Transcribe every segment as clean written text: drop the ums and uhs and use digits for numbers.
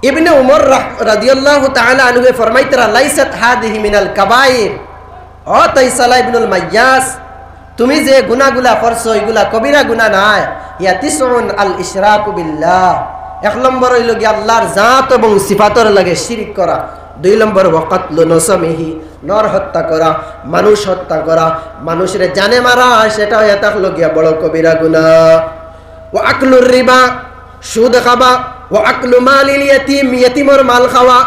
ইবনে উমর রাদিয়াল্লাহু তাআলা আনহু ফরমাইতরা লাইসাত হাদিহি মিনাল কাবাইর। ও তাইসালা ইবনুল মাইয়াস, তুমি যে গুনাহগুলা করছো এগুলা কবিরা গুনাহ নাই। ইয়া তিসউন আল ইশরাকু বিল্লাহ, এক নম্বর হইল কি আল্লাহর জাত এবং সিফাতর লাগে শিরক করা। দুই নম্বর ওয়াকাতলু নসমিহি, নর হত্যা করা, মানুষ হত্যা করা, মানুষের জানে মারা, সেটাও এটা হলো গিয়া বড় কবিরা গুনাহ। ওয়া আকলুর রিবা, সুদ খাওয়া, ওয়া আকলু মালিল ইয়াতীম, ইয়াতীমের মাল খাওয়া,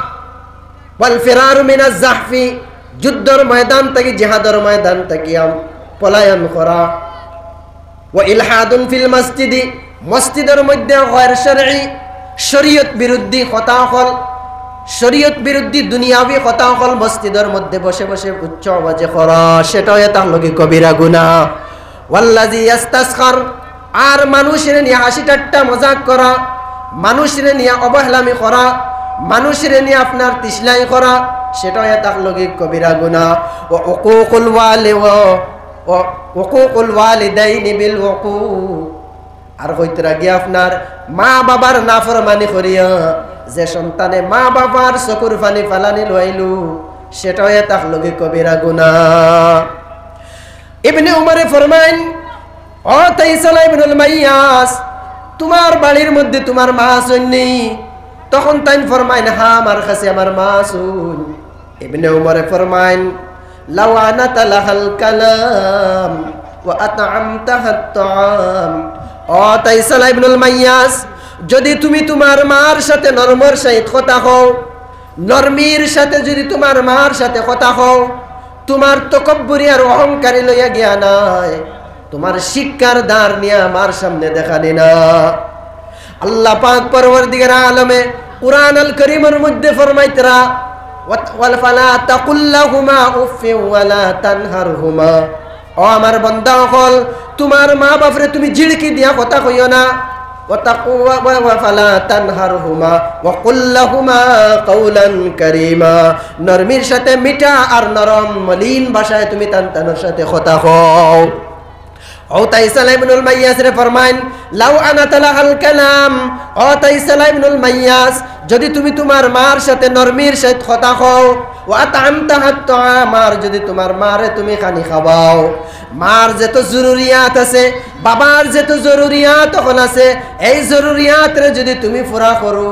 ওয়াল ফিরারু মিনাজ জাহফি, যুদ্ধের ময়দান থেকে জিহাদের ময়দান থেকে পলায়ন করা, ওয়া ইলহাদুন ফিল মসজিদি, মসজিদের মধ্যে গয়র শরঈ শরীয়ত বিরোধী কথা হল, শরীয়ত বিরোধী দুনিয়াবি কথা হল মসজিদের মধ্যে বসে বসে উচ্চ আওয়াজে করা, সেটাও এটা হলো কি কবিরা গুনাহ। ওয়াল্লাযী ইস্তাসখার, আর মানুষের নিয়ে হাসি ঠাট্টা মজাক করা, মানুষের নিয়ে অবহেলামি করা, মানুষের নিয়ে আপনার তিসলাই করা, সেটাও এটা হলো কি কবিরা গুনাহ। ওয়া উকুকুল ওয়ালিদাইনি বিল উকুক, আর হইতে গিয়ে আপনার মা বাবার নাফরমানি করিয়া যে সন্তানে মা বাবার চকুর পানি ফালানি লইলু, সেটাও এটা হলো কি কবিরা গুনাহ। ইবনে উমরে ফরমাইন, ও তাইসালা ইবনুল মাইয়াস, তোমার বাড়ির মধ্যে তোমার মা আসেননি? তখন তাই ফরমাইন, হ্যাঁ আমার কাছে আমার মা আসুন। ইবনে উমরে ফরমাইন, লাউ আনাতা লাহাল কালাম ওয়া আতআমতাহা আত-তাআম। ও তাইসালা ইবনুল মাইয়াস, যদি তুমি তোমার মার সাথে নরমর সহিত কথা হও, নরমির সাথে যদি তোমার মার সাথে কথা হও, তোমার তকব্বুরি আর অহংকারী লইয়া গিয়া নাই, তোমার শিক্ষার দ্বার নিয়ে আমার সামনে দেখানি না। আল্লাহ পাক পরওয়ারদিগার আলমে কুরআন আল কারীমের মধ্যে ফরমাইতরা, ওয়াল ফালা তাকুল লাহুমা উফফিন ওয়ালা তানহারহুমা। ও আমার বান্দা হল, তোমার মা বাপরে তুমি ঝিড়কি দিয়া কথা কইও না। ওয়া ফালা তানহারহুমা ওয়া কুল লাহুমা কাওলান কারীমা, নরমির সাথে মিঠা আর নরম মলিন ভাষায় তুমি তার সাথে কথা কও। ও তাইসালা ইবনুল মাইয়াস রে ফরমাইন, লাউ আনাতা লাহাল কালাম। ও তাইসালা ইবনুল মাইয়াস, যদি তুমি তোমার মার সাথে নরমির সাথে কথা কও, ওয়া আতআমতাহা আত-তাআম, আর যদি তোমার মারে তুমি খানি খাওয়াও, মার যত জরুরিয়াত আছে, বাবার যত জরুরিয়াত হল আছে, এই জরুরিয়াত রে যদি তুমি পুরা করো,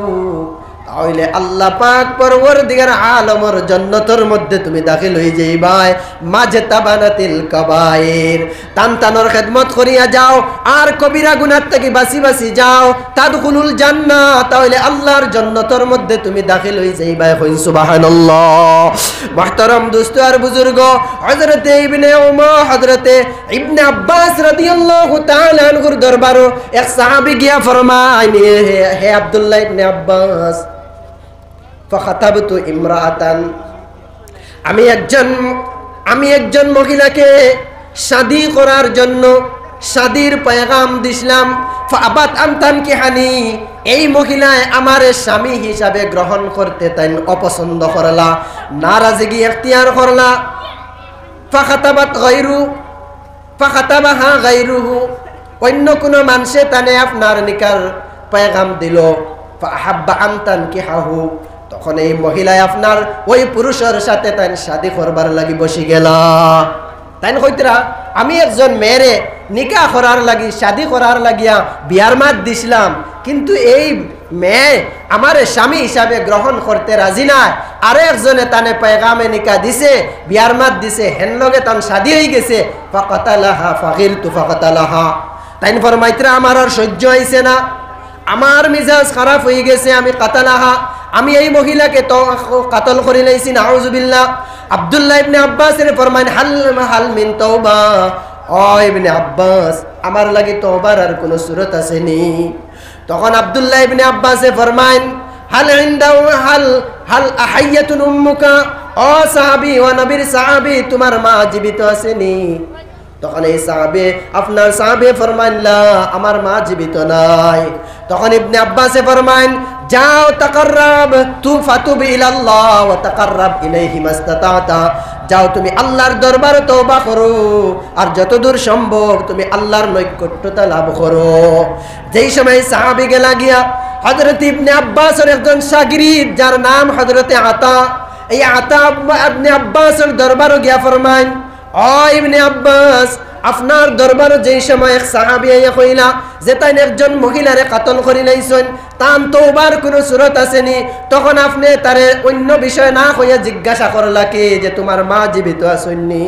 তাহলে আল্লাহ পাক পরওয়ারদিগার আলমের জান্নাতের মধ্যে তুমি দাখিল হয়ে যাইবাই। মাজতাবানাতিল কাবায়ের, তানতানোর খেদমত করিয়া যাও আর কবিরা গুনাহ থেকে বাঁচি বাঁচি যাও, তাদখুলুল জান্নাহ, তাহলে আল্লাহর জান্নাতের মধ্যে তুমি দাখিল হয়ে যাইবাই। কইন সুবহানাল্লাহ। মুহতারাম দোস্ত আর বুজুর্গ, হযরতে ইবনে আব্বাস রাদিয়াল্লাহু তাআলা আনহুর দরবারে এক সাহাবী গিয়া ফরমায়, হে আব্দুল্লাহ ইবনে আব্বাস, ফাখাতাবতু ইমরাআতান, আমি একজন মহিলাকে শাদী করার জন্য শাদীর পয়গাম দিছিলাম। ফাআবাত আন তানকিহানি, এই মহিলায় আমার স্বামী হিসাবে গ্রহণ করতে তাই অপছন্দ করলা, নারাজগি ইখতিয়ার করলা। ফাখাতাবাহা গায়রুহু, অন্য কোনো মানুষে তানে আপনার নিকার পয়গাম দিল। ফাহাব্বা আন তানকিহাহু, তখন এই মহিলায় আপনার ওই পুরুষের সাথে তাই শাদী করবার লাগি বসে গেলা। তাই কইতরা, আমি একজন মেয়েরে নিকাহ করার লাগি শাদী করার লাগিয়া বিয়ার মাত দিছিলাম, কিন্তু এই মেয়ে আমার স্বামী হিসাবে গ্রহণ করতে রাজি নাই। আরো একজনে তানে পয়গামে নিকাহ দিছে, বিয়ার মাত দিছে, হেন লগে তান শাদী হয়ে গেছে। ফাকাতালাহা ফাগিরতু ফাকাতালাহা, তাই ফরমাইতরা, আমার আর সহ্য হইছে না, আমার মিজাজ খারাপ হয়ে গেছে, আমি কাতালাহা, আমি এই মহিলাকে তো কাতল করে লাইছি, নাউজুবিল্লাহ। আব্দুল্লাহ ইবনে আব্বাস এর ফরমান, হাল মিন তাওবা। ও ইবনে আব্বাস, আমার লাগি তওবার আর কোন সুরত আসেনি? তখন আব্দুল্লাহ ইবনে আব্বাস এ ফরমান, হাল ইনদাহু হাল আহাইয়াতুন উম্মুকা। ও সাহাবী, ও নবীর সাহাবী, তোমার মা জীবিত আসেনি? তখন এই সাহাবে আপনার সাহাবে ফরমান, লা, আমার মা জীবিত নাই। তখন ইবনে আব্বাসে ফরমান, যাও তাকাররাব তুফাতুব ইলাল্লাহ ওয়া তাকাররাব ইলাইহি মাস্তাতাতা, যাও তুমি আল্লাহর দরবারে তওবা করো আর যতদূর সম্ভব তুমি আল্লাহর নৈকট্যতা লাভ করো। যেই সময় সাহাবী গেলা গিয়া হযরত ইবনে আব্বাসের একজন শাগিরিদ যার নাম হযরতে আতা, এই আতা ইবনে আব্বাসের দরবারে গিয়া ফরমাইন, ও ইবনে আব্বাস, আপনার দরবারে যেই সময় এক সাহাবী আইয়া কইলা যে তাই একজন মহিলারে কাতল করি লাইছেন, তান তওবার কোনো সুরত আসেনি, তখন আপনি তারে অন্য বিষয় না কইয়া জিজ্ঞাসা করলা কি যে তোমার মা জীবিত আছেননি?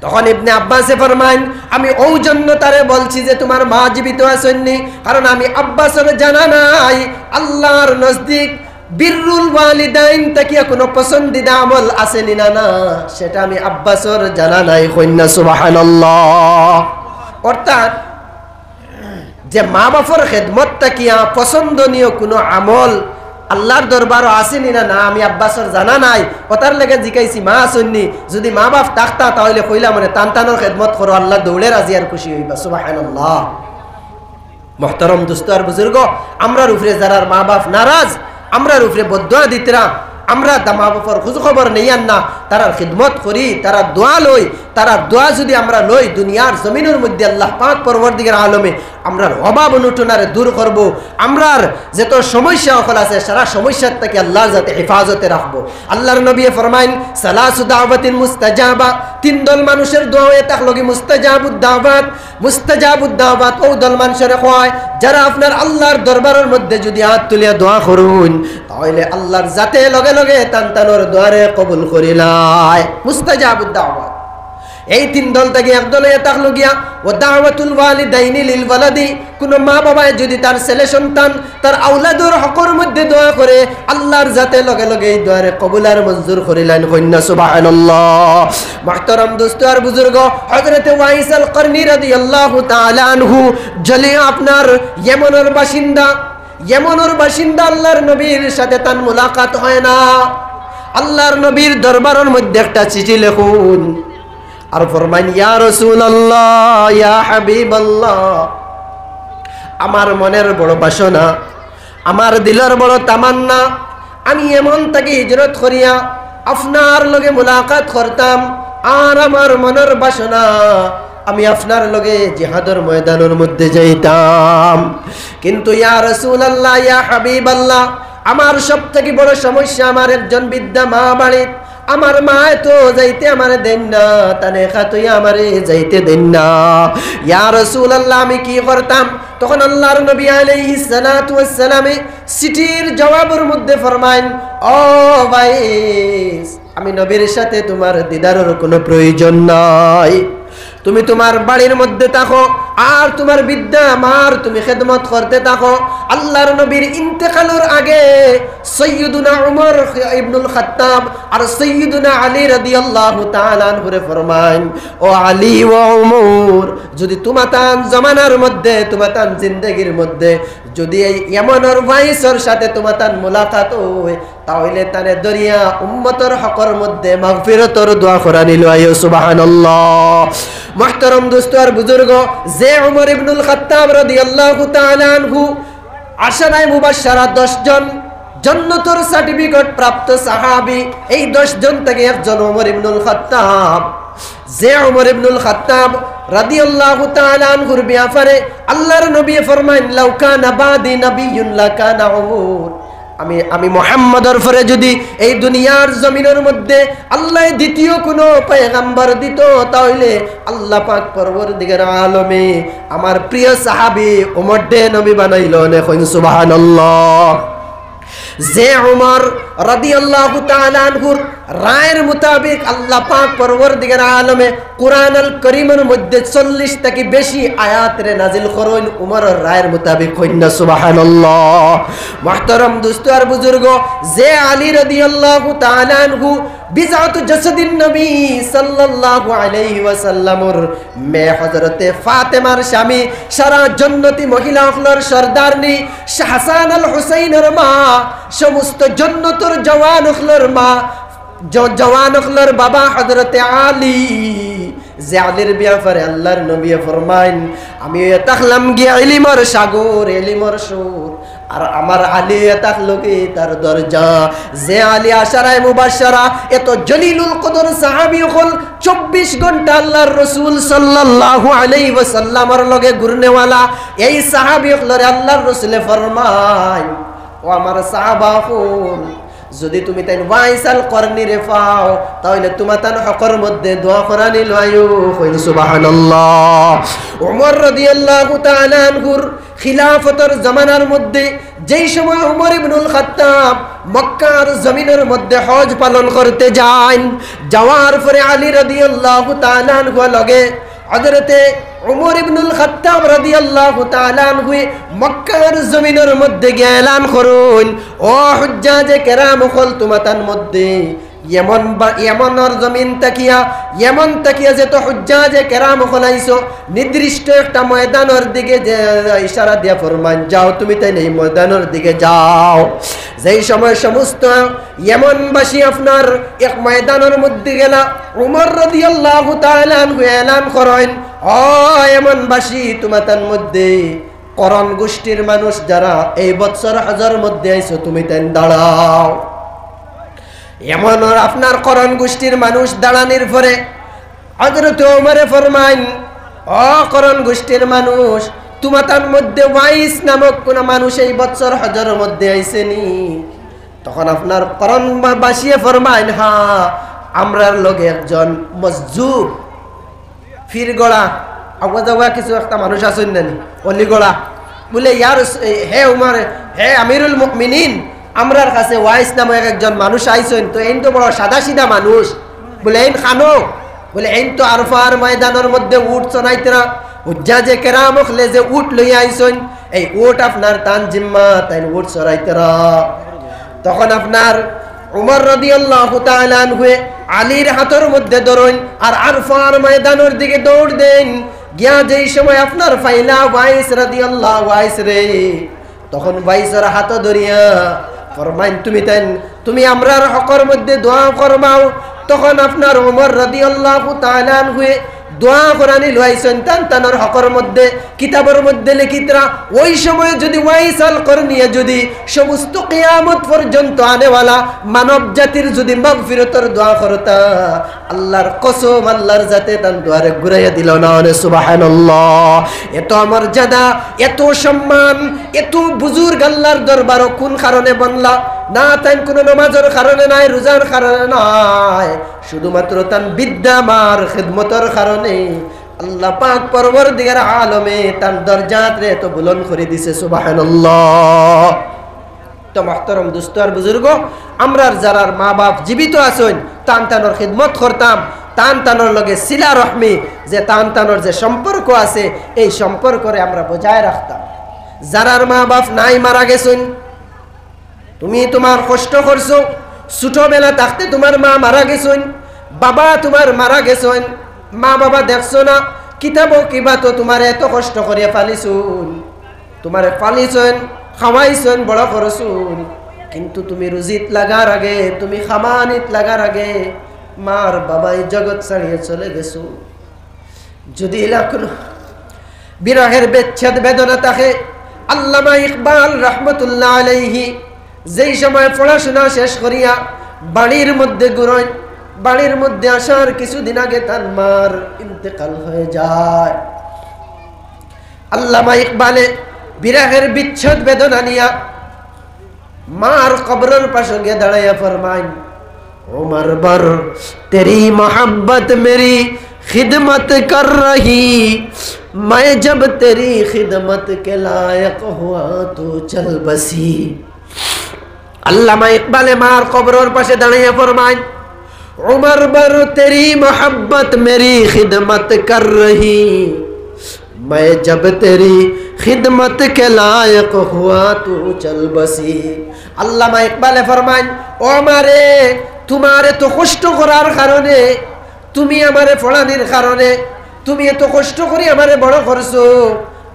তখন ইবনে আব্বাসে ফরমাইন, আমি ওই জন্য তারে বলছি যে তোমার মা জীবিত আছেননি, কারণ আমি আব্বাসের জানা নাই আল্লাহর নজদিক বিররুল ওয়ালিদাইন তাকিয়া কোনো পছন্দিদা আমল আসেনি না না, সেটা আমি আব্বাসের জানা নাই। কন্যা সুবহানাল্লাহ। অর্থাৎ যে মা বাবার খেদমত তাকিয়া পছন্দনীয় কোনো আমল আল্লাহর দরবারও আসেনি না না, আমি আব্বাসের জানা নাই, ওটার লেগে জিকাইছি মা আসেননি। যদি মা বাপ থাকতা তাহলে কইলা মানে তানতানোর খেদমত করো, আল্লাহ দৌড়ে রাজি আর খুশি হইবা। সুবহানাল্লাহ। মুহতারাম দোস্ত আর বুজুর্গ, আমরার উপরে যারা মা বাপ নারাজ, আমরার উপরে বদদোয়া দিতরা, আমরা মা বাবার খোঁজ খবর নেইয়ান না, তারার খিদমত করি, তারা দোয়া লই, তারা দোয়া যদি আমরা লই দুনিয়ার জমিনের মধ্যে আল্লাহ পাক পরবর্তীকার আলমে আমরার অভাব অনুটনারে দূর করব, আমরার যত সমস্যা সকল আছে সারা সমস্যার থেকে আল্লাহর যাতে হেফাজতে রাখবো। আল্লাহর নবী ফরমাইন, সালাসু দাওয়াতিন মুস্তাজাবা, তিন দল মানুষের দোয়া হয়ে থাকলো কি মুস্তাজাবুদ দাওয়াত। মুস্তাজাবুদ দাওয়াত ও দল মানুষের হয় যারা আপনার আল্লাহর দরবারের মধ্যে যদি হাত তুলিয়া দোয়া করুন, তাহলে আল্লাহর যাতে লগে লগে তানতানোর দোয়ারে কবুল করিলাই। মুস্তাজাবুদ দাওয়াত এই তিন দল থেকে এক দলে থাকলো গিয়া ও দাওয়াতুল ওয়ালিদাইনি লিল ওয়ালাদি, কোন মা বাবায় যদি তার ছেলে সন্তান তার আওলাদের হকের মধ্যে দোয়া করে, আল্লাহর যাতে লগে লগে এই দোয়ারে কবুল আর মঞ্জুর করিলেন। কন্যা সুবহানাল্লাহ। মুহতারাম দোস্ত আর বুজুর্গ, হযরতে ওয়াইস আল করনি রাদিয়াল্লাহু তাআলা আনহু জলি আপনার ইয়েমেনের বাসিন্দা, ইয়েমেনের বাসিন্দা আল্লাহর নবীর সাথে তার মুলাকাত হয় না। আল্লাহর নবীর দরবারের মধ্যে একটা চিঠি লিখুন আর ফরমাইন, ইয়া রাসূলুল্লাহ, ইয়া হাবিবাল্লাহ, আমার মনের বড় বাসনা, আমার দিলের বড় তামান্না, আমি এমন থেকে হিজরত করিয়া আপনার লগে মুলাকাত করতাম, আর আমার মনের বাসনা আমি আপনার লগে জিহাদের ময়দানের মধ্যে যাইতাম। কিন্তু ইয়া রাসূলুল্লাহ, ইয়া হাবিবাল্লাহ, আমার সবথেকে বড় সমস্যা, আমার একজন বৃদ্ধা মা বাড়িত, আমার মা তো যাইতে আমার দেন না, তানে খাতুই আমারে যাইতে দেন না। ইয়া রাসূলুল্লাহ, আমি কি করতাম? তখন আল্লাহর নবী আলাইহিস সালাতু ওয়াস সালামে চিঠির জবাবের মধ্যে ফরমাইন, ও ভাইস, আমি নবীর সাথে তোমার দিদারের কোনো প্রয়োজন নাই, তুমি তোমার বাড়ির মধ্যে থাকো আর তোমার বিদ্যা মার তুমি খেদমত করতে থাকো। আল্লাহর নবীর ইন্তেকালের আগে সৈয়দুনা উমর ইবনুল খাত্তাব আর সৈয়দুনা আলী রাদিয়াল্লাহু তাআলা আনহুরে ফরমান, ও আলী ও উমর, যদি তোমাতান জামানার মধ্যে তোমাতান জিন্দেগির মধ্যে যদি এই ইয়েমেনের ভাইসের সাথে তোমাতান মুলাকাত হয়, তাহলে তানে দরিয়া উম্মতের হকের মধ্যে মাগফিরাতের দোয়া করা নিল। আয় সুবহানাল্লাহ। মুহতারাম দোস্ত আর বুজুর্গ, যে উমর ইবনুল খাত্তাব রাদিয়াল্লাহু তাআলা আনহু আশারায়ে মুবাশশারা 10 জন জান্নাতের সার্টিফিকেট প্রাপ্ত সাহাবী, এই 10 জন থেকে একজন উমর ইবনুল খাত্তাব। যে উমর ইবনুল খাত্তাব রাদিয়াল্লাহু তাআলা আনহুর ব্যাপারে আল্লাহর নবী ফরমান, লাউ কানা বাদি নাবিয়্যুন লাকানা উমর, আমি মুহাম্মদের পরে যদি এই দুনিয়ার জমিনের মধ্যে আল্লাহ দ্বিতীয় কোনো পয়গম্বর দিত, তাহলে আল্লাহ পাক পরবর্তীকার আলমে আমার প্রিয় সাহাবী ওমর দে নবী বানাইলো। এখন সুবহানাল্লাহ। যে উমর রাদিয়াল্লাহু তাআলা আনহুর রায়ের মোতাবেক আল্লাহ পাক পরবর্তীকার আলমে কুরআনুল কারীমের মধ্যে 40 থেকে বেশি আয়াতরে নাজিল করেন উমরের রায়ের মোতাবেক। কন্যা সুবহানাল্লাহ। মুহতারাম দোস্ত আর বুজুর্গ, যে আলী রাদিয়াল্লাহু তাআলা আনহু বিজাতু জাসাদিন নবী সাল্লাল্লাহু আলাইহি ওয়াসাল্লামর মে হযরতে ফাতেমার স্বামী, সারা জান্নাতি মহিলা হলর সরদারনি হাসান আল হুসাইনের মা, সমস্ত জান্নাতের জওয়ান হলর মা, জওয়ান হলর বাবা হযরতে আলী, যে আলীর ব্যাপারে আল্লাহর নবী ফরমাইন, আমি তাকলাম গিয়া ইলমের সাগর, ইলমের সুর, আর আমার আলী থাকলো কি তার দরজা। যে আলী আশারায়ে মুবাশশারা এত জলিলুল কদর সাহাবী হল 24 ঘন্টা আল্লাহর রাসূল সাল্লাল্লাহু আলাইহি ওয়াসাল্লামের লগে ঘুরনেওয়ালা। এই সাহাবী হলরে আল্লাহর রাসূলে ফরমায়, ও আমার সাহাবা হল, যদি তুমি তাই ওয়াইসাল করনি রে পাও তাহলে তোমার তার হকর মধ্যে দোয়া করানি লয়ু কইল সুবহানাল্লাহ। ওমর রাদিয়াল্লাহু তাআলা আনহুর খিলাফতের জামানার মধ্যে যেই সময় ওমর ইবনুল খাত্তাব মক্কার জমিনের মধ্যে হজ পালন করতে যান, যাওয়ার পরে আলী রাদিয়াল্লাহু তাআলা আনহু লগে হযরতে ওমর ইবনুল খাত্তাব রাদিয়াল্লাহু তাআলা আনহু মক্কার জমিনের মধ্যে গিয়ে এলান করুন, ও হুজ্জাজে কেরাম হল তোমাতার মধ্যে ইয়েমনের জমিন তাকিয়া ইয়েমন তাকিয়া যে তো হুজ্জাজে কেরাম হলাইছো নির্দিষ্ট একটা ময়দানের দিকে যে ইশারা দিয়া ফরমান, যাও তুমি তাই এই ময়দানের দিকে যাও। যেই সময় সমস্ত ইয়েমনবাসী আপনার এক ময়দানের মধ্যে গেলা, ওমর রাদিয়াল্লাহু তাআলা আনহু এলান করেন, ও ইয়েমনবাসী তোমাতার মধ্যে করণ গোষ্ঠীর মানুষ যারা এই বছর হজের মধ্যে আইছো তুমি তাই দাঁড়াও। এমন আপনার করণ গোষ্ঠীর মানুষ দাঁড়ানির পরে হযরত ওমরে ফরমাইন, ও করণ গোষ্ঠীর মানুষ তোমাতার মধ্যে ওয়াইস নামক কোন মানুষ এই বছর হজের মধ্যে আইছেনি? তখন আপনার করণবাসী ফরমাইন, হ্যাঁ আমরার লগে একজন মসজুব ফিরগড়া আগুয়া কিছু একটা মানুষ আছেন নানি অলিগড়া বলে, ইয়ার হে উমর, হে আমিরুল মুমিনিন, আমরার কাছে ওয়াইস নামক একজন মানুষ আইছেন, তো এই তো বড় সাদা সিধা মানুষ, বলে এই খানো, বলে এই তো আরফার ময়দানের মধ্যে উট চনাইতরা হুজ্জাজে কেরাম হলে যে উট লইয়া আইছেন, এই উট আপনার তান জিম্মা তাই উট চড়াইতরা। তখন আপনার ওমর রাদিয়াল্লাহু তাআলা আনহু আলীর হাতের মধ্যে ধরেন আর আরফার ময়দানের দিকে দৌড় দেন। গিয়া যেই সময় আপনার ফাইলা ওয়াইস রাদিয়াল্লাহু ওয়াইস রে, তখন ওয়াইসের হাত ধরিয়া ফরমাইন, তুমি আমরার হকর মধ্যে দোয়া করবাও। তখন আপনার ওমর রাদিয়াল্লাহু তাআলা আনহু দোয়া করানি লইছেন তানর হকর মধ্যে। কিতাবের মধ্যে লিখিতরা ওই সময় যদি ওয়াইসাল করনিয়ে যদি সমস্ত কিয়ামত পর্যন্ত আনেওয়ালা মানব জাতির যদি মাগফিরতের দোয়া করতা, আল্লাহর কসম আল্লাহর জাতে তান দোয়ারে ঘুরাইয়া দিল না। সুবহানাল্লাহ। এত মর্যাদা, এত সম্মান, এত বুজুর্গ আল্লাহর দরবার কোন কারণে বনলা না? তাই কোন নামাজের কারণে নাই, রোজার কারণে নাই, শুধুমাত্র তান বিদ্যামার খিদমতের কারণে আল্লাহ পাক পরবর্তীকার আলমে তার দরজাতে তো বুলন্দ করে দিছে। সুবহানাল্লাহ। তো মুহতারাম দোস্ত আর বুজুর্গ, আমরার যারার মা বাপ জীবিত আছেন তানর খিদমত করতাম, তানর লগে সিলা রহমি যে তানর যে সম্পর্ক আছে এই সম্পর্করে আমরা বজায় রাখতাম। যারার মা বাপ নাই মারা গেছেন, তুমি তোমার কষ্ট করছো, ছোটবেলা থাকতে তোমার মা মারা গেছেন, বাবা তোমার মারা গেছেন, মা বাবা দেখছো না কিতাবো কিবা তো তোমার এত কষ্ট করিয়া পালিছুন, তোমার পালিছেন খাওয়াইছেন বড় করছুন, কিন্তু তুমি রুজিত লাগার আগে, তুমি খামানিত লাগার আগে মার বাবাই জগৎ ছাড়িয়ে চলে গেছো। যদি এলাকুন বিরহের বিচ্ছেদ বেদনা থাকে, আল্লামা ইকবাল রহমতুল্লাহ আলাইহি যেই সময় পড়াশোনা শেষ করিয়া বাড়ির মধ্যে ঘুরেন, বাড়ির মধ্যে আসার কিছুদিন আগে তার মার ইন্তেকাল হয়ে যায়। আল্লামা ইকবালে বিরহের বিচ্ছেদ বেদনা নিয়া মার কবরের পাশে গিয়ে দাঁড়াইয়া ফরমাইন, उमर बर तेरी मोहब्बत मेरी खिदमत कर रही, मैं जब तेरी खिदमत के लायक हुआ तो चल बसी। अल्लामा इकबाल मार कब्रों पाशे दाঁড়িয়ে फरमाएं, उमर बर तेरी मोहब्बत मेरी खिदमत कर रही, मैं जब तेरी खिदमत के लायक हुआ तो चल बसी। अल्लामा इकबाल फरमाएं, ओ मारे तुम्हारे तो कष्ट करार कारणे, তুমি আমারে পড়ানির কারণে, তুমি এত কষ্ট করে আমারে বড় করছো,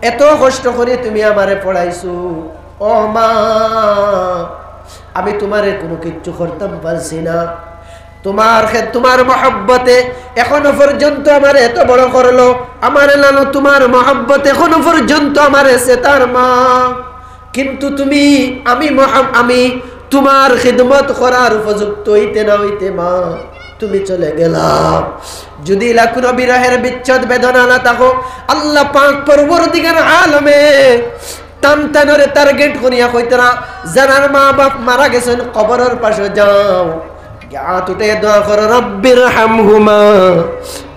এত কষ্ট করে তুমি আমারে পড়াইছো, ও মা আমি তোমারে কোনো কিচ্ছু করতাম পারছি না, তোমার মহব্বতে এখনো পর্যন্ত আমারে এত বড় করলো, আমারে লানো তোমার মহব্বতে এখনো পর্যন্ত আমারে সে তার মা কিন্তু তুমি আমি তোমার খিদমত করার উপযুক্ত হইতে না হইতে মা তুমি চলে গেলাম। যদি লাখুন বিরহের বিচ্ছেদ বেদনা না থাকো, আল্লাহ পাক পরবর্তীকার আলমে টানটানরে টার্গেট করিয়া কইতরা জানার মা বাপ মারা গেছেন কবরের পাশে যাও, হাত উঠে দোয়া করো, রব্বির হামহুমা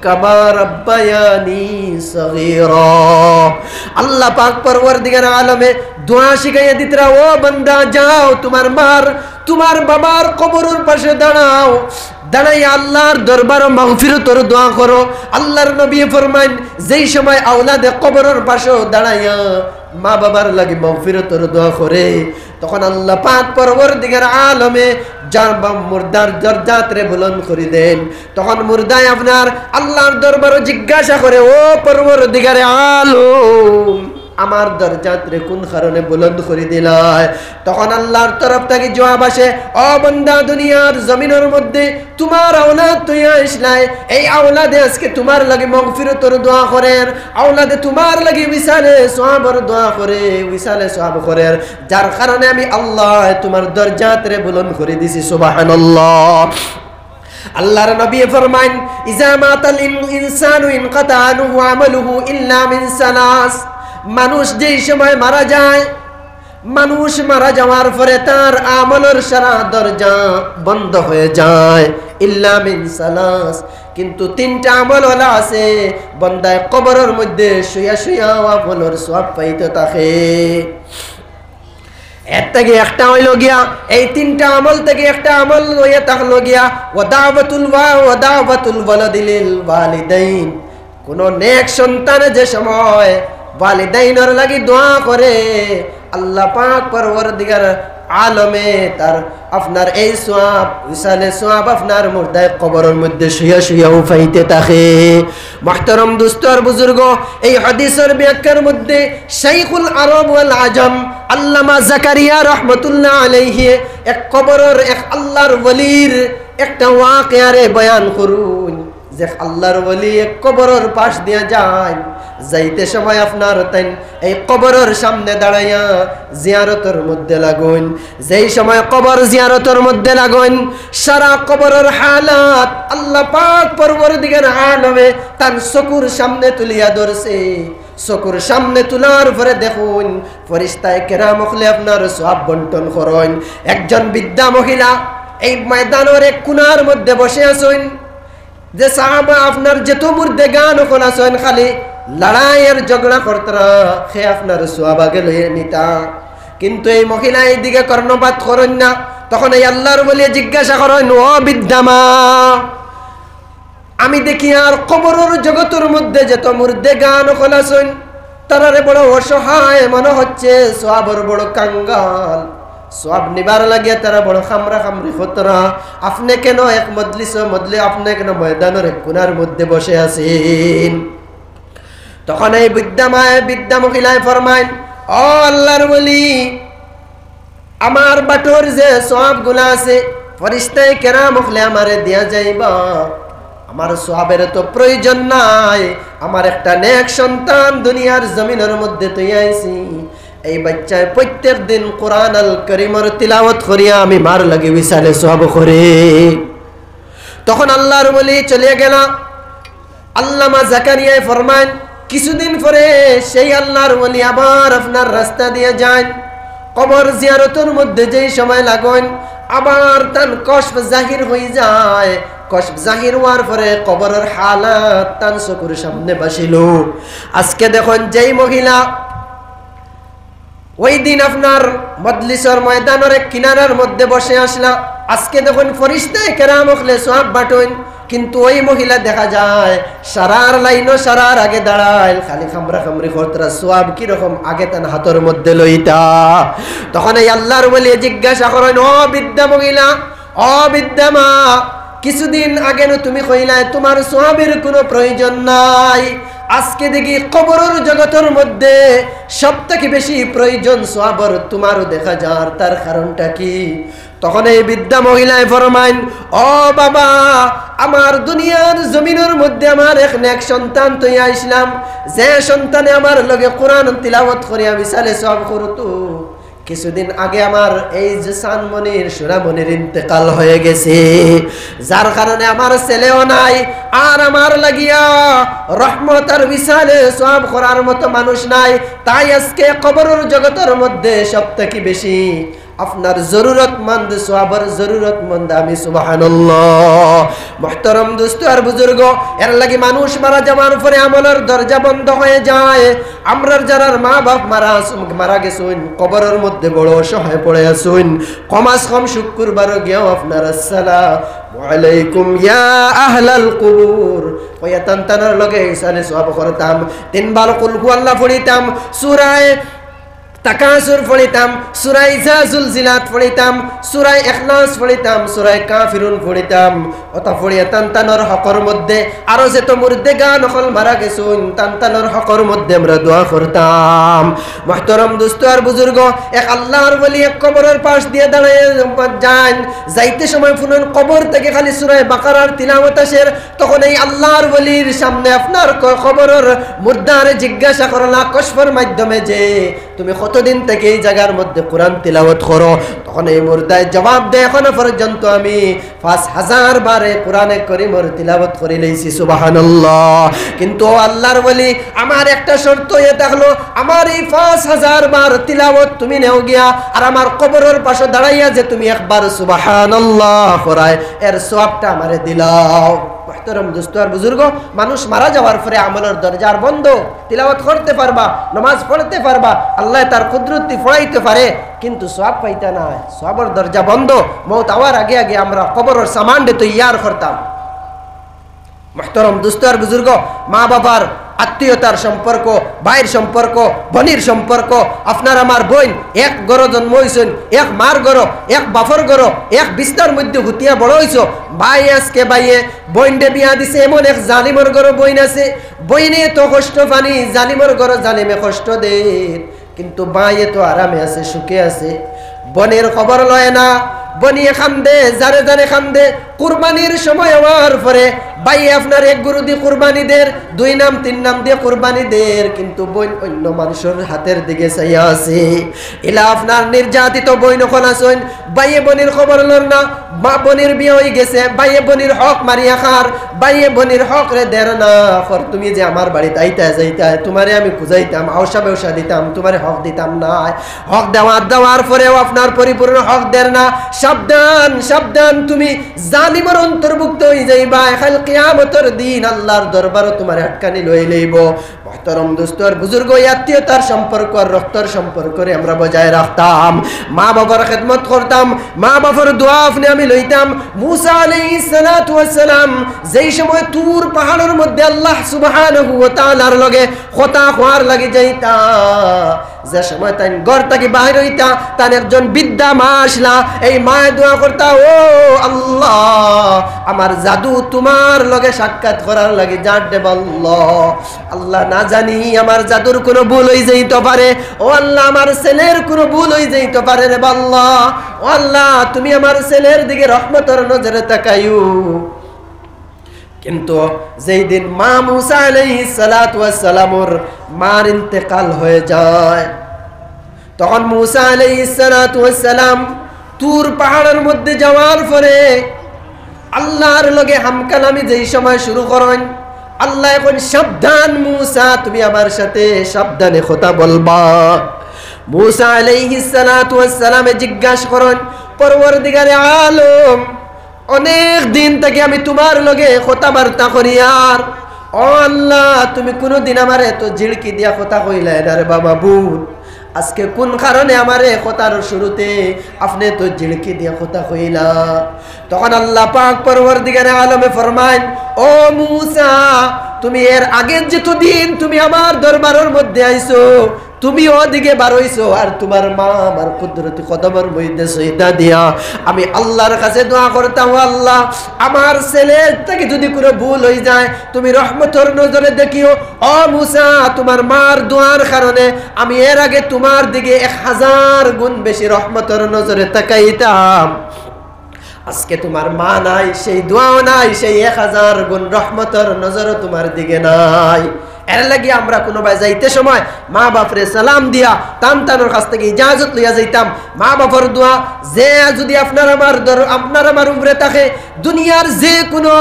কামা রাব্বায়ানি সগীরা। আল্লাহ পাক পরওয়ারদিগার আলমে দোয়া শিখাইয়া দিতরা, ও বান্দা যাও তোমার বাবার কবরের পাশে দাঁড়াও, দাঁড়াইয়া আল্লাহর দরবারে মাগফিরাতের দোয়া করো। আল্লাহর নবী ফরমান, যেই সময় আওলাদে কবরের পাশে দাঁড়াইয়া মা বাবার লাগি মাগফিরাতের দোয়া করে, তখন আল্লাহ পাক পরওয়ারদিগার আলমে যার মুর্দার দরজাতরে বুলন্দ করে দেন। তখন মুর্দায় আপনার আল্লাহর দরবারে জিজ্ঞাসা করে, ও পরওয়ারদিগার আলম, আমার দরজাতরে কোন কারণে বুলন্দ করে দিলায়? তখন আল্লাহর তরফ থেকে জবাব আসে, ও বান্দা, দুনিয়ার জমিনের মধ্যে তোমার আওলাদ তুই আসলাই, এই আওলাদে আজকে তোমার লাগি মাগফিরাতের দোয়া করেন, আওলাদে তোমার লাগি বিসালে সওয়াবের দোয়া করে, বিসালে সওয়াব করেন, যার কারণে আমি আল্লাহ তোমার দরজাতরে বুলন্দ করে দিছি। সুবহানাল্লাহ। আল্লাহর নবী ফরমান, ইজা মাতাল ইনসানু ইনকাতা আনহু আমালুহু ইল্লা মিন সালাস। মানুষ যেই সময় মারা যায়, মানুষ মারা যাওয়ার পরে তার আমলের সারা দরজা বন্ধ হয়ে যায়, ইল্লা মিন সালাস। কিন্তু তিনটা আমল ওলা আছে, বন্দায় কবরের মধ্যে শুয়া শুয়া আমলের সওয়াব পাইতে থাকে। এর থেকে একটা হইল গিয়া, এই তিনটা আমল থেকে একটা আমল হইয়া থাকলো গিয়া ওয়াদাওয়াতুল ওয়ালাদিল ওয়ালিদাইন। কোন নেক সন্তানে যে সময় ওয়ালিদাইনের লাগি দোয়া করে, আল্লাহ পাক পরওয়ারদিগার আলমে তার আপনার এই সওয়াব বিশালে সওয়াব আপনার মুর্দায় কবরের মধ্যে শুয়া শুয়া উঠাইতে থাকে। মুহতারাম দোস্তর বুজুর্গ, এই হাদিসের ব্যাখ্যার মধ্যে শাইখুল আরব ওয়াল আজম আল্লামা জাকারিয়া রাহমাতুল্লাহ আলাইহি এক কবরের এক আল্লাহর ওলির একটা ওয়াকিয়ারে বয়ান করুন, যে আল্লাহর ওলি এক কবরের পাশ দিয়ে যায়, যাইতে সময় আপনার তাই এই কবরের সামনে দাঁড়াইয়া জিয়ারতের মধ্যে লাগুন। যেই সময় কবর জিয়ারতের মধ্যে লাগুন, সারা কবরের হালাত আল্লাহ পাক পরওয়ারদিগার আলমে তার চকুর সামনে তুলিয়া ধরছে। চকুর সামনে তোলার পরে দেখুন ফেরেশতায়ে কেরাম হলে আপনার সওয়াব বন্টন করেন। একজন বৃদ্ধা মহিলা এই ময়দানের এক কোণার মধ্যে বসে আছেন, যে সাহাবা আপনার যেত মুর্দে গান ওখান আছেন, খালি লড়াইয়ের ঝগড়া করতরা, সে আপনার সওয়াব আগে লইয়া নিতা। কিন্তু এই মহিলা এই দিকে কর্ণপাত করেন না। তখন এই আল্লাহর বলে জিজ্ঞাসা করেন, ও বিদ্যামা, আমি দেখি আর কবরের জগতের মধ্যে যেত মুর্দে গান ওখান আছেন, তারারে বড় অসহায় মনে হচ্ছে, সওয়াবের বড় কাঙ্গাল, সওয়াব নিবার লাগিয়া তারা বড় খামরা খামরি খতরা। আপনি কেন এক মজলিসে আপনি কেন ময়দানের এক কোণার মধ্যে বসে আছেন? তখন এই বৃদ্ধা মহিলায় ফরমাইন, ও আল্লাহর ওলি, আমার বাটোর যে সওয়াব গুলা আছে ফেরেশতায়ে কেরাম হলে আমারে দিয়া যাইবা, আমার সওয়াবের তো প্রয়োজন নাই। আমার একটা নেক সন্তান দুনিয়ার জমিনের মধ্যে তুই আইছি, এই বাচ্চায় প্রত্যেক দিন কোরআন আল কারীমের তিলাওয়াত করিয়া আমি মার লাগি বিশালে সওয়াব করে। তখন আল্লাহর ওলি চলে গেল। আল্লামা জাকারিয়া ফরমান, কিছুদিন পরে সেই আল্লাহর ওলি আবার আপনার রাস্তা দিয়ে যায়, কবর জিয়ারতের মধ্যে যেই সময় লাগুন, আবার তার কশফ জাহির হয়ে যায়। কশফ জাহির হওয়ার পরে কবরের হালাত তার চকুর সামনে বাসিল। আজকে দেখুন, যেই মহিলা ওই দিন আপনার মজলিসের ময়দানের এক কিনারার মধ্যে বসে আসলা, আজকে দেখুন ফেরেশতায়ে কেরাম হলে সওয়াব বাটুন, কিন্তু ওই মহিলা দেখা যায় সারার লাইনও সারার আগে দাঁড়ায়, খালি খামরা খামরি করতরা, সওয়াব কিরকম আগে তার হাতের মধ্যে লইতা। তখন এই আল্লাহর ওলি জিজ্ঞাসা করেন, ও বৃদ্ধা মহিলা, ও বৃদ্ধা মা, কিছুদিন আগে তুমি কইলাই তোমার সওয়াবের কোনো প্রয়োজন নাই, আজকে দেখি কবরের জগতের মধ্যে সবথেকে বেশি প্রয়োজন সওয়াবের তোমারও দেখা যায়, তার কারণটা কি? তখন এই বৃদ্ধা মহিলায় ফরমাইন, ও বাবা, আমার দুনিয়ার জমিনের মধ্যে আমার এক সন্তান তুই আইসলাম, যে সন্তানে আমার লগে কোরআন তিলাওয়াত করিয়া বিশালে সওয়াব করতো, কিছুদিন আগে আমার এই যে সানমনির সোনামনির ইন্তেকাল হয়ে গেছে, যার কারণে আমার ছেলেও নাই, আর আমার লাগিয়া রহমত আর বিশালে সওয়াব করার মতো মানুষ নাই। তাই আজকে কবরের জগতের মধ্যে সবথেকে বেশি আপনার জরুরতমন্দ, সওয়াবের জরুরতমন্দ আমি। সুবহানাল্লাহ। মুহতারাম দোস্ত আর বুজুর্গ, এর লাগি মানুষ মারা যাওয়ার পরে আমলের দরজা বন্ধ হয়ে যায়। আমরার যারা মা বাপ মারা গেছেন, কবরের মধ্যে বড় অসহায় পড়ে আছেন, কমাস কম শুক্রবার গিয়েও আপনার আসসালামু আলাইকুম ইয়া আহলাল কুবুর ওয়া তানতানার লগে ইসালে সওয়াব করতাম। তিনবার কুল হুয়াল্লাহ পড়িতাম, সূরা তাকাসুর পড়িতাম, সূরা ইজা জুলজিলাত পড়িতাম, সূরা ইখলাস পড়িতাম, সূরা কাফিরুন পড়িতাম। ওটা পড়িয়া তানতানোর হকর মধ্যে আরো যে তো মুর্দেগা নকল মারা গেছুন, তানতানোর হকর মধ্যে আমরা দোয়া করতাম। মুহতারাম দোস্ত আর বুজুর্গ, এক আল্লাহর ওলি এক কবরের পাশ দিয়ে দাঁড়িয়ে যান, যাইতে সময় ফুনন কবর থেকে খালি সূরা বাকারার তিলাওয়াত আসে, তখন এই আল্লাহর ওলির সামনে আপনার কবরের মুর্দারে জিজ্ঞাসা করলা কসফের মাধ্যমে যে তুমি কতদিন থেকে এই জায়গার মধ্যে কোরআন তিলাওয়াত করো? তখন এই মুর্দায় জবাব দেয়, এখনো পর্যন্ত আমি 5000 বারে কোরআনে কারীমের তিলাওয়াত করে লইছি। সুবহানাল্লাহ। কিন্তু আল্লাহর ওলি, আমার একটা শর্ত এ থাকলো, আমার এই 5000 বার তিলাওয়াত তুমি নেও গিয়া আর আমার কবরের পাশে দাঁড়াইয়া যে তুমি একবার সুবহানাল্লাহ করায়, এর সওয়াবটা আমারে দিলাও। মুহতারাম দোস্ত আর বুজুর্গ, মানুষ মারা যাওয়ার পরে আমলের দরজা আর বন্ধ। তিলাওয়াত করতে পারবা, নামাজ পড়তে পারবা, আল্লাহ তার কুদরতি পড়াইতে পারে, কিন্তু সওয়াব পাইতা না, সওয়াবের দরজা বন্ধ। মওত আওয়ার আগে আগে আমরা কবরের সামান দে তৈয়ার করতাম। মুহতারাম দোস্ত আর বুজুর্গ, মা বাবার আত্মীয়তার সম্পর্ক, ভাইয়ের সম্পর্ক, বোনের সম্পর্ক, আপনার আমার বোন এক গড় জন্ম হয়েছেন, এক মার গড়, এক বাফর গড়, এক বিস্তার মধ্যে হুতিয়া বড় হয়েছ। ভাই আজকে ভাইয়ে বোনডে বিয়া দিছে, এমন এক জালিমর গড় বইন আছে, বইনে তো কষ্ট পানি, জালিমর গড় জালিমে কষ্ট দে, কিন্তু ভাইয়ে তো আরামে আছে, সুখে আছে। বোনের খবর লয় না, বনিয়ে খান্দে, জারে জারে খান্দে। কুরবানির সময় হওয়ার পরে ভাই আপনার এক গরু দিয়ে কুরবানি দের, 2 নাম 3 নাম দিয়ে কুরবানি দের, কিন্তু বোন অন্য মানুষের হাতের দিকে চাইয়া আছে। এলা আপনার নির্যাতিত বোন নকল আসেন, ভাইয়ে বোনের খবর লন না, মা বোনের বিয়ে হয়ে গেছে, ভাইয়ে বোনের হক মারিয়া খার, ভাইয়ে বোনের হক রে দের না ফর। তুমি যে আমার বাড়িতে আইতা যাইতা, তোমারে আমি খুঁজাইতাম, আওসা বেউসা দিতাম, তোমারে হক দিতাম না। হক দেওয়ার পরেও আপনার পরিপূর্ণ হক দের না। সাবধান সাবধান, তুমি জালিমের অন্তর্ভুক্ত হয়ে যাইবা। কাল কিয়ামতের দিন আল্লাহর দরবারে তোমার আটকানি লই লইব। মুহতারাম দোস্ত আর বুজুর্গ, আত্মীয়তার সম্পর্ক আর রক্তের সম্পর্করে আমরা বজায় রাখতাম, মা বাবার খেদমত করতাম, মা বাবার দোয়া আপনি আমি লইতাম। মুসা আলাইহিস সালাতু ওয়াস সালাম যেই সময় তুর পাহাড়ের মধ্যে আল্লাহ সুবহানাহু ওয়া তাআলার লগে কথা কওয়ার লাগি যাইতা, যে সময় তাই ঘর থেকে বাইরে হইতা, তার একজন বিদ্যা মা আসলা, এই মায়ে দোয়া করতা, ও আল্লাহ আমার জাদু তোমার লগে সাক্ষাৎ করার লাগে জান দেব আল্লাহ। আল্লাহ না জানি আমার জাদুর কোনো ভুল হয়ে যাইতে পারে, ও আল্লাহ আমার ছেলের কোনো ভুল হয়ে যাইতে পারে রে আল্লাহ। ও আল্লাহ তুমি আমার ছেলের দিকে রহমতের নজরে তাকাইও। কিন্তু যেই দিন মা মুসা আলাইহিস সালাতু ওয়াস সালামের মার ইন্তেকাল হয়ে যায়, তখন মুসা আলাইহিস সালাতু ওয়াস সালাম তুর পাহাড়ের মধ্যে যাওয়ার পরে আল্লাহর লগে হামকালামি যেই সময় শুরু করেন, আল্লাহ এখন সাবধান মুসা, তুমি আমার সাথে সাবধানে কথা বলবা। মুসা আলাইহিস সালাতু ওয়াস সালামে জিজ্ঞাসা করেন, পরওয়ারদিগারে আলম, অনেক দিন থেকে আমি তোমার লগে কথাবার্তা করি, আর ও আল্লাহ তুমি কোনদিন আমার এত ঝিড়কি দিয়া কথা কইলে না রে বাবা বুন, আজকে কোন কারণে আমারে কথার শুরুতে আপনি তো ঝিড়কি দিয়া কথা কইলা? তখন আল্লাহ পাক পরওয়ারদিগারে আলমে ফরমায়, ও মুসা তুমি এর আগের যেতদিন তুমি আমার দরবারের মধ্যে আইছো, তুমি ওদিকে বারইছো, আর তোমার মা আমার কুদরতি কদমের মধ্যে সইদা দিয়া আমি আল্লাহর কাছে দোয়া করতাম, আল্লাহ আমার ছেলের থেকে যদি কোনো ভুল হয়ে যায় তুমি রহমতের নজরে দেখিও। ও মুসা তোমার মার দোয়ার কারণে আমি এর আগে তোমার দিকে 1000 গুণ বেশি রহমতের নজরে তাকাইতাম। আজকে তোমার মা নাই, সেই দোয়াও নাই, সেই 1000 গুণ রহমতের নজরও তোমার দিকে নাই। এর লাগি আমরা কোনো ভাই যাইতে সময় মা বাপরে সালাম দিয়া তানতানোর কাছ থেকে ইজাজত লইয়া যাইতাম। মা বাবার দোয়া যে যদি আপনার আমার উপরে থাকে, দুনিয়ার যে কোনো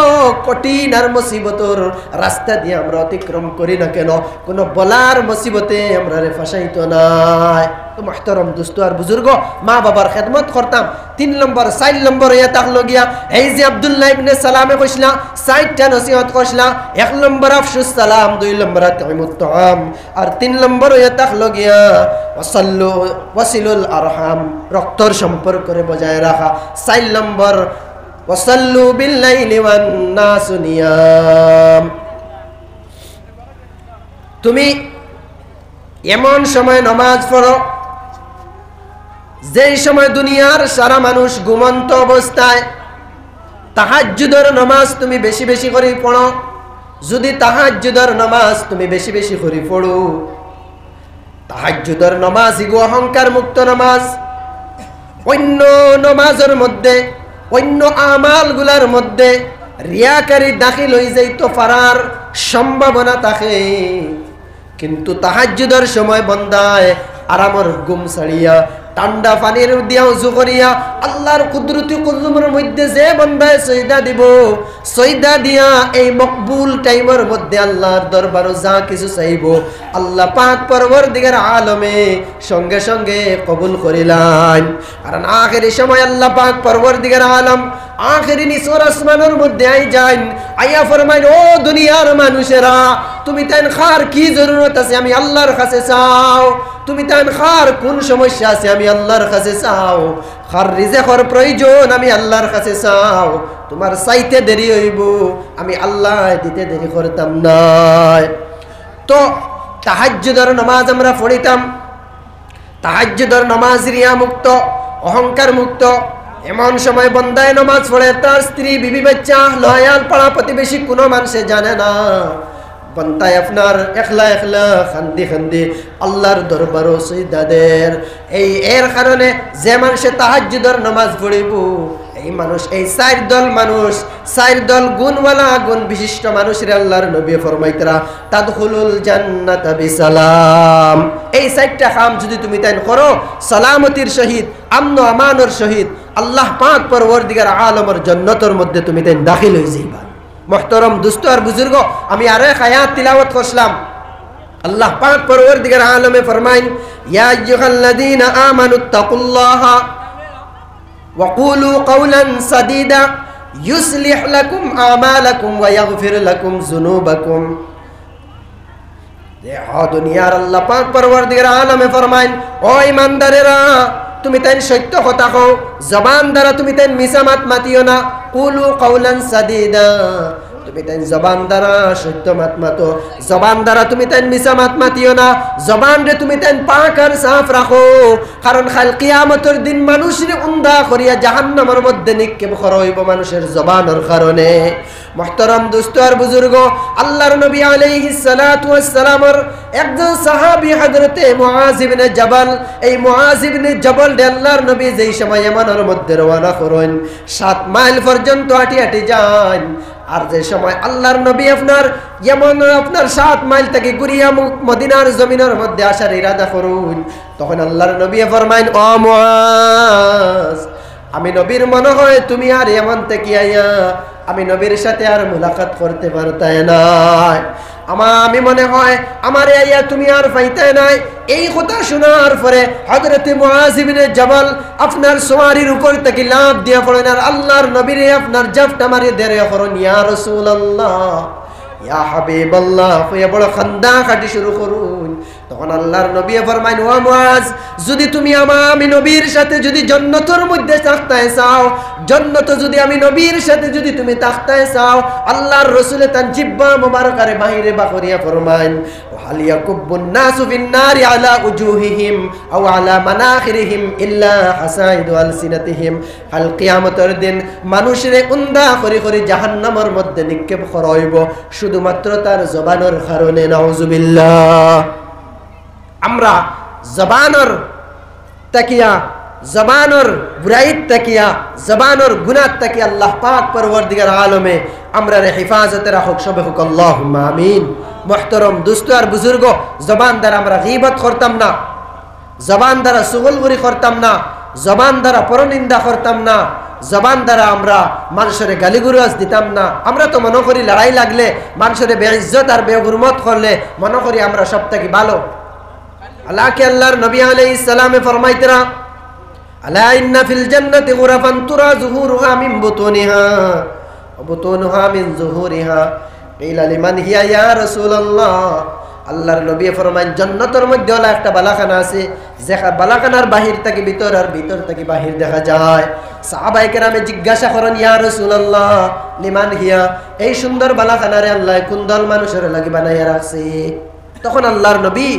কঠিন আর মুসিবতর রাস্তা দিয়ে আমরা অতিক্রম করি না কেন, কোনো বলার মুসিবতে আমরা ফাঁসাইতো নাই। তো মুহতারাম দোস্ত আর বুজুর্গ, মা বাবার খেদমত করতাম। 3 নম্বর 4 নম্বর ইয়া তাকলো গিয়া এই যে আব্দুল্লাহ ইবনে সালামে কইসলা 4টা নসিহত করসলা। 1 নম্বর আফসুস সালাম, 2 নম্বর আতইমুত তাআম, আর 3 নম্বর ইয়া তাকলো গিয়া ওয়াসিলুল আরহাম, রক্তর সম্পর্করে বজায় রাখা। 4 নম্বর ওয়াসাল্লু বিল লাইলি ওয়ান নাসু নিয়াম। তুমি এমন সময় নামাজ পড়ো যেই সময় দুনিয়ার সারা মানুষ ঘুমন্ত অবস্থায়। তাহাজ্জুদের নামাজ তুমি বেশি বেশি করে পড়ো। যদি তাহাজ্জুদের নামাজ তুমি বেশি বেশি করে পড়ো, তাহাজ্জুদের নামাজ ইগো অহংকার মুক্ত নামাজ। অন্য নামাজের মধ্যে, অন্য আমালগুলার মধ্যে রিয়াকারী দাখিল হয়ে যাইতো পারার সম্ভাবনা থাকে, কিন্তু তাহাজ্জুদের সময় বন্দায় আরামর ঘুম ছাড়িয়া ঠান্ডা পানির দিয়া উযু করিয়া আল্লাহর কুদরতি কুজুমের মধ্যে যে বান্দায় সজদা দিব, সজদা দিয়া এই মকবুল টাইমের মধ্যে আল্লাহর দরবারে যা কিছু চাইব আল্লাহ পাক পরবর্তীকার আলমে সঙ্গে সঙ্গে কবুল করিলেন। কারণ আখেরি সময় আল্লাহ পাক পরবর্তীকার আলম আখেরি নিচর আসমানের মধ্যে আই যান, আইয়া ফরমাইন, ও দুনিয়ার মানুষেরা, তুমি তাই খার কি জরুরত আছে আমি আল্লাহর কাছে চাও। তুমি তাই খার কোন সমস্যা আছে আমি আল্লাহর কাছে চাও। খার রিজেকর প্রয়োজন আমি আল্লাহর কাছে চাও। তোমার চাইতে দেরি হইব, আমি আল্লাহ দিতে দেরি করতাম না। তো তাহাজ্জুদের নামাজ আমরা পড়িতাম। তাহাজ্জুদের নামাজ রিয়া মুক্ত, অহংকার মুক্ত। এমন সময় বন্দায় নামাজ পড়ে তার স্ত্রী, বিবি, বাচ্চা, লয়াল, পাড়া প্রতিবেশী কোনো মানুষে জানে না। বন্দায় আপনার একলা একলা খান্দি খান্দি আল্লাহর দরবারও সজদাদের। এর কারণে যে মানুষে তাহাজ্জুদের নামাজ পড়িব, এই মানুষ, এই 4 দল মানুষ, 4 দল গুণওয়ালা গুণ বিশিষ্ট মানুষের আল্লাহর নবী ফরমাইতরা তাদখুলুল জান্নাতা বিসালাম। এই 4টা কাম যদি তুমি তাই করো, সালামতির সহিত, আমন আমানের সহিত আল্লাহ পাক পরবর্তীকার আলমের জান্নাতের মধ্যে তুমি তাই দাখিল হয়ে যাইবা। মুহতারাম দোস্ত আর বুজুর্গ, আমি আরো এক আয়াত তিলাওয়াত করলাম। আল্লাহ পাক পরবর্তীকার আলমে ফরমাইন, ইয়া আইয়ুহাল্লাযীনা আমানুত্তাকুল্লাহা ওয়া কুলু কাওলান সাদীদা ইউসলিহ লাকুম আমালাকুম ওয়া ইয়াগফির লাকুম যুনুবাকুম। দুনিয়ার আল্লাহ পাক পরবর্তীকার আলমে ফরমাইন, ও ঈমানদারেরা, তুমি তাই সত্য কথা কও, জবান দ্বারা তুমি তাই মিছা মাত মাতিও না। কুলু কাওলান সাদীদা, তুমি তাই জবান দ্বারা সত্য মাত মাতো, জবান দ্বারা তুমি তাই মিছা মাত মাতিও না। জবান রে তুমি তাই পাক আর সাফ রাখো, কারণ কাল কিয়ামতের দিন মানুষরে উন্দা করিয়া জাহান্নামের মধ্যে নিক্ষেপ করা হইব মানুষের জবানের কারণে। মুহতারাম দোস্ত আর বুজুর্গ, আল্লাহর নবী আলাইহিস সালাতু ওয়াস সালামের একজন সাহাবী হযরতে মুআজ ইবনে জাবাল, এই মুআজ ইবনে জাবাল আল্লাহর নবী যেই সময় ইয়ামানের মধ্যে রওনা করেন, 7 মাইল পর্যন্ত হাঁটি হাঁটি যান। আর যে সময় আল্লাহর নবী আপনার ইয়ামান আপনার 7 মাইল থেকে ঘুরিয়া মদিনার জমিনের মধ্যে আসার ইরাদা করুন, তখন আল্লাহর নবী ফরমাইন, ও মুআজ, আমি নবীর মনে হয় তুমি আর ইয়ামান থেকে আইয়া আমি নবীর সাথে আর মুলাকাত করতে পারতাই না। আমি মনে হয় আমার আইয়া তুমি আর পাইতে নাই। এই কথা শোনার পরে হযরত মুআজ ইবনে জাবাল আপনার সওয়ারির উপর থেকে লাফ দিয়া পড়েন আর আল্লাহর নবীরে আপনার জাফটা মারি দেরে করেন, ইয়া রাসূলুল্লাহ, ইয়া হাবিবাল্লাহ, কইয়া বড় খান্দা কাটি শুরু করুন। তখন আল্লাহর নবী ফরমাইন, ও মুআজ, যদি তুমি আমি নবীর সাথে যদি জান্নাতের মধ্যে থাকতে চাও, জান্নাত যদি আমি নবীর সাথে যদি তুমি থাকতে চাও, আল্লাহর রাসূল তান জিব্বা মুবারকারে বাহিরে বাকরিয়া ফরমাইন, হাল ইয়াকুবুন নাসু ফিন নারি আলা উজুহিহিম আও আলা মানাখিরিহিম ইল্লা হাসাইদু আলসিনাতিহিম। কাল কিয়ামতের দিন মানুষরে উন্দা করে করে জাহান্নামের মধ্যে নিক্ষেপ করা হইব শুধুমাত্র তার জবানের কারণে। নাউযুবিল্লাহ। আমরা জবানর তাকিয়া, জবানর বুরাইত তাকিয়া, জবানর গুনাহ তাকিয়া আল্লাহ পাক পরবর্তীকার আলমে আমরা রে হিফাজতে রাখুক। সবে হুক আল্লাহুম্মা আমিন। মুহতারাম দোস্ত আর বুজুর্গ, জবান দ্বারা আমরা গীবত করতাম না, জবান দ্বারা সুগলগুরি করতাম না, জবান দ্বারা পরনিন্দা করতাম না, জবান দ্বারা আমরা মানুষের গালিগুরাজ দিতাম না। আমরা তো মনে করি লড়াই লাগলে মানুষের বেইজ্জত আর বেহুরমত করলে মনে করি আমরা সব থেকে ভালো। আল্লাহকে আল্লাহর নবী আলাইহিস সালামে ফরমাইতরা, আলা ইন্না ফিল জান্নাতি গুরাফান তুরা যুহুরুহা মিন বুতুনিহা ওয়া বুতুনুহা মিন যুহুরিহা কিলা লিমান হিয়া ইয়া রাসূলুল্লাহ। আল্লাহর নবী ফরমায় জান্নাতের মধ্যে ওলা একটা বালাখানা আছে, যে বালাখানার বাহির থেকে ভিতর আর ভিতর থেকে বাহির দেখা যায়। সাহাবায়ে কেরামে জিজ্ঞাসা করেন, ইয়া রাসূলুল্লাহ লিমান হিয়া, এই সুন্দর বালাখানারে আল্লাহ কোন দল মানুষের লাগি বানাইয়া রাখছে? তখন আল্লাহর নবী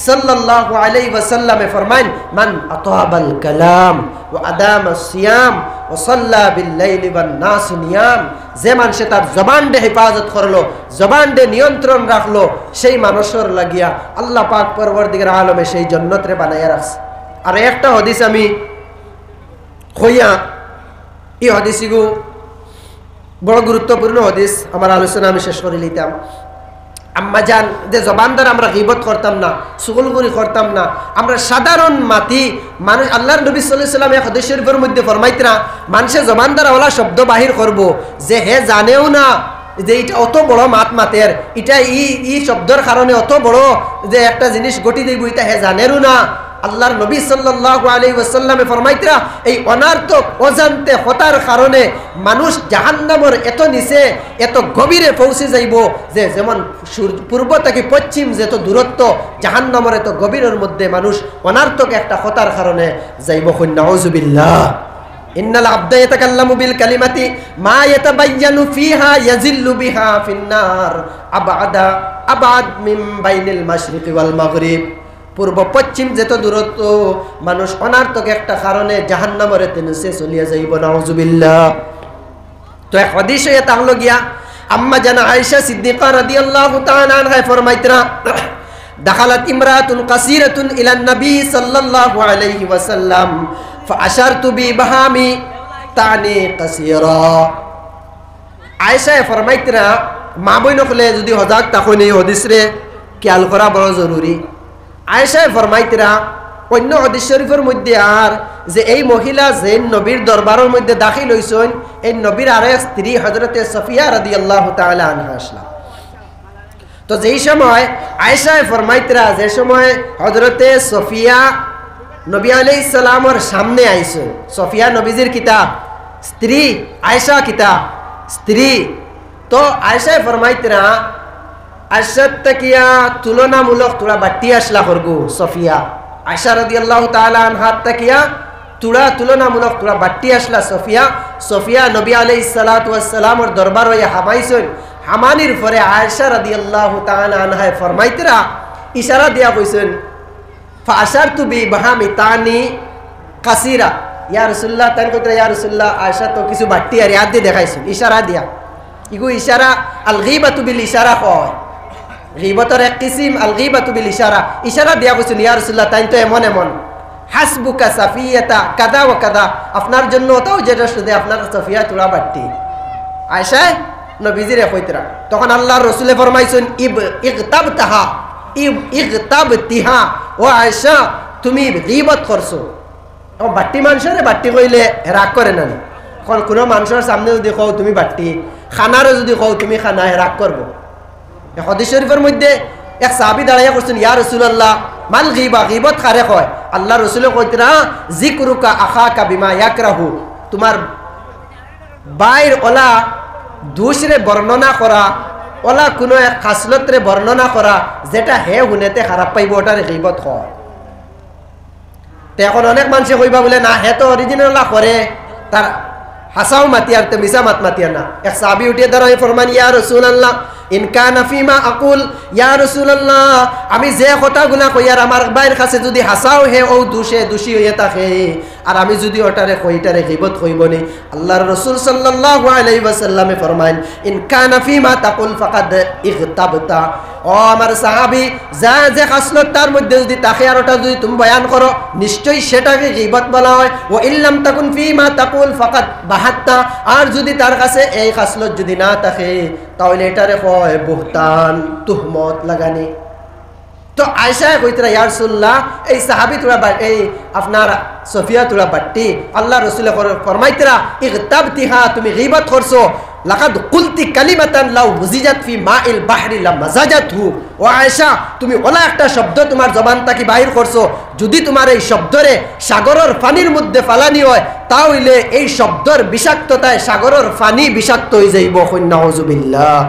সাল্লাল্লাহু আলাইহি ওয়াসাল্লামে ফরমায়, মান আতাবাল কালাম ওয়া আদামাস সিয়াম ওয়া সাল্লা বিল লাইলি ওয়ান নাস নিয়াম, যে মানুষ তার জবানকে হেফাজত করলো, জবানকে নিয়ন্ত্রণ রাখলো, সেই মানুষের লাগিয়া আল্লাহ পাক পরবর্তীকার আলমে সেই জান্নাতরে বানাইয়া রাখছে। আর একটা হাদিস আমি কইয়া, এই হাদিসগু বড় গুরুত্বপূর্ণ হাদিস, আমার আলোচনা আমি শেষ করে নিতাম। আম্মা জান, যে জবান দ্বারা আমরা গীবত করতাম না, সুগলগুরি করতাম না, আমরা সাধারণ মাতি মানুষ। আল্লাহর নবী সাল্লাল্লাহু আলাইহি ওয়াসাল্লাম হাদিস শরীফের মধ্যে ফরমাইতরা, মানুষের জবান দ্বারা ওলা শব্দ বাহির করব যে হে জানেও না যে এটা অত বড় মাতের, এটা ই শব্দের কারণে অত বড় যে একটা জিনিস গটি দেব, এটা হে জানেরও না। আল্লাহর নবী সাল্লাল্লাহু আলাইহি ওয়াসাল্লামে ফরমাইতরা, এই অনার্থক অজান্তে হতার কারণে মানুষ জাহান্নামের এত নিচে এত গভীরে পৌঁছে যাইব, যে যেমন পূর্ব থেকে পশ্চিম যত দূরত্ব, জাহান্নামের এত গভীরের মধ্যে মানুষ অনার্থক একটা হতার কারণে যাইব। নাউযুবিল্লাহ। ইন্নাল আবদা ইয়াতাকাল্লামু বিল কালিমাতি মা ইয়াতাবায়্যানু ফিহা ইয়াজিল্লু বিহা ফিন্নার আবাদ মিন বাইনিল মাশরিকি ওয়াল মাগরিব। পূর্ব পশ্চিম যত দূরত্ব, মানুষ অনার্থক একটা কারণে জাহান্নামের নিচে চলিয়া যাইব। নাউযুবিল্লাহ। তো এক হাদিসে এটা হলো গিয়া আম্মা জানা আয়েশা সিদ্দিকা রাদিয়াল্লাহু তাআলা আনহা ফরমাইতরা, দাখালাত ইমরাতুন কাসীরাতুন ইলান নবী সাল্লাল্লাহু আলাইহি ওয়াসাল্লাম ফাআশারতু বিবাহামি তানি কাসীরা। আয়েশা ফরমাইতরা, মা বইনকলে যদি হজাক তখন এই হাদিসরে খেয়াল করা বড় জরুরি। আয়েশা ফরমাইতরা, অন্য হাদিস শরীফের মধ্যে আর যে এই মহিলা যে নবীর দরবারের মধ্যে দাখিল হইছেন, এই নবীর আরেক স্ত্রী হযরতে সফিয়া রাদিয়াল্লাহু তাআলা আনহা আসলা। তো যেই সময় আয়েশা ফরমাইতরা, যে সময় হযরতে সফিয়া নবী আলাইহিস সালামের সামনে আইছেন, সফিয়া নবীজির কিতাব স্ত্রী, আয়েশা কিতাব স্ত্রী। তো আয়েশা ফরমাইতরা, আয়েশার তাকিয়া তুলনামূলক তোরা বাড়তি আসলা করগু সফিয়া। আয়েশা রাদিয়াল্লাহু তাআলা আনহা তাকিয়া তুলনামূলক তোরা বাড়তি আসলা সফিয়া। সফিয়া নবী আলাইহিস সালাতু ওয়াস সালামের দরবার হইয়া হামাইছেন। হামানির পরে আয়েশা রাদিয়াল্লাহু তাআলা আনহা ফরমাইতরা, ইশারা দিয়া কইছেন, ফাআশারতু বিবাহামি তানি কাসীরা। ইয়া রাসূলুল্লাহ, তান কইতরা ইয়া রাসূলুল্লাহ, আয়েশা তো কিছু বাড়তি আর ইয়াদ দিয়ে দেখাইছেন, ইশারা দিয়া। ইগো ইশারা আল গীবাতু বিল ইশারা কয়, গীবতের এক কিসিম আল গীবাতু বিল ইশারা। ইশারা দিয়া কইছেন, ইয়া রাসূলুল্লাহ তাই তো এমন এমন, হাসবুকা সাফিয়াতা কাদা ওয়া কাদা, আপনার জন্য ওটাও যেটা শুধু আপনার সফিয়া তোরা বাড়তি। আয়েশা নবীজিরে কইতরা, তখন আল্লাহর রাসূলে ফরমাইছেন, ইগতাবতাহা ইগতাবতিহা, ও আয়েশা তুমি গীবত করছো। ও বাড়তি মানুষের বাড়তি কইলে রাগ করে না, কোনো মানুষের সামনে যদি কও তুমি বাড়তি, খানারও যদি কও তুমি খানা, রাগ করবো। হাদিস শরীফের মধ্যে এক সাহাবী দাঁড়াইয়া করছেন, ইয়া রাসূলুল্লাহ মাল গীবা, গীবত কারে কয়? আল্লাহ রাসূলে কইতরা, যিকরুকা আখাকা বিমা ইয়াকরাহু, তোমার বাইর ওলা দোষরে বর্ণনা করা, ওলা কোনো এক খাসলতরে বর্ণনা করা যেটা হে হুনেতে খারাপ পাইব, ওটারে গীবত কয়। তো এখন অনেক মানুষে কইবা বলে না, হে তো অরিজিনাল করে, তার হাসাও মাতিয়ার তো মিসা মাত মাতিয়ার না। এক সাহাবী উঠিয়ে দাঁড়ায় ফরমান, ইয়া রাসূলুল্লাহ ইন কানা ফিমা আকুল, ইয়া রাসূলুল্লাহ আমি যে কথাগুলা কই আর আমার বাইর কাছে যদি হাসাও হে ও দোষী হয়ে থাকে আর আমি যদি ওটারে কইটারে গীবত কইবনি আল্লাহর রাসূল সাল্লাল্লাহু আলাইহি ওয়াসাল্লামে ফরমায়েন ইন কানা ফিমা তাকুল ফাকাদ ইগতাবতা ও আমার সাহাবী যা যে খাসলত তার মধ্যে যদি থাকে আর ওটা যদি তুমি বয়ান করো নিশ্চয়ই সেটাকে গীবত বলা হয় ও ইল্লাম তাকুন ফিমা তাকুল ফাকাদ বাহাত্তা আর যদি তার কাছে এই খাসলত যদি না থাকে তাহলে এটারে কয় বুহতান তুহমত লাগানি তো আয়েশা কইতরা ইয়া রাসূলুল্লাহ এই সাহাবী তোরা এই আপনার সফিয়া তোরা বাট্টি আল্লাহ রাসূল ফরমাইতরা ইগতাবতিহা তুমি গীবত করছো লাকাদ কুলতি কালিমাতান লাউ মুজিজাত ফি মাইল বাহরি লামাজাজাতহু ও আয়েশা তুমি ওলা একটা শব্দ তোমার জবান থেকে বাইর করছো যদি তোমার এই শব্দরে সাগরের পানির মধ্যে ফালানি হয় তাহলে এই শব্দর বিষাক্ততায় সাগরের পানি বিষাক্ত হয়ে যাইব নাউজুবিল্লাহ